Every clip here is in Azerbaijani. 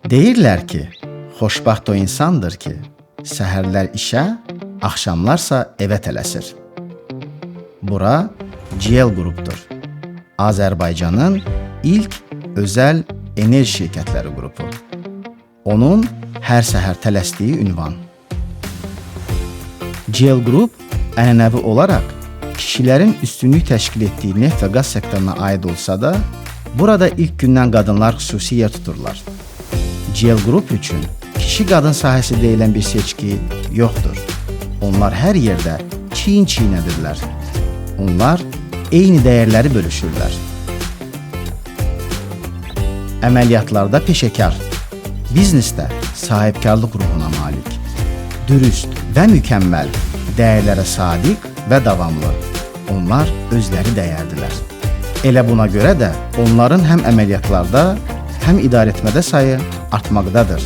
Deyirlər ki, xoşbaxt o insandır ki, səhərlər işə, axşamlarsa evə tələsir. Bura GL qrupdur. Azərbaycanın ilk özəl enerji şirkətləri qrupu. Onun hər səhər tələsdiyi ünvan. GL Group ənənəvi olaraq kişilərin üstünlük təşkil etdiyi neft və qaz sektoruna aid olsa da, burada ilk gündən qadınlar xüsusi yer tuturlar. GL Group üçün kişi-qadın sahəsi deyilən bir seçki yoxdur. Onlar hər yerdə çiyin-çiyinədirlər. Onlar eyni dəyərləri bölüşürlər. Əməliyyatlarda peşəkar, biznesdə sahibkarlıq ruhuna malik, dürüst və mükəmməl, dəyərlərə sadiq və davamlı. Onlar özləri dəyərdilər. Elə buna görə də onların həm əməliyyatlarda, həm idarəetmədə sayı artmaqdadır.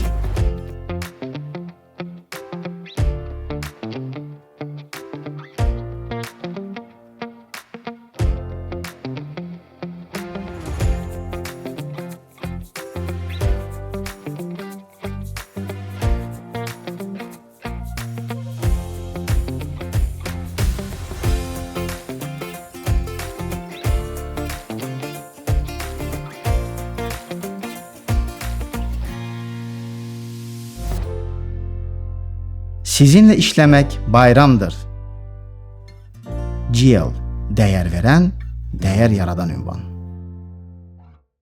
Sizinlə işləmək bayramdır. GL, dəyər verən, dəyər yaradan ünvan.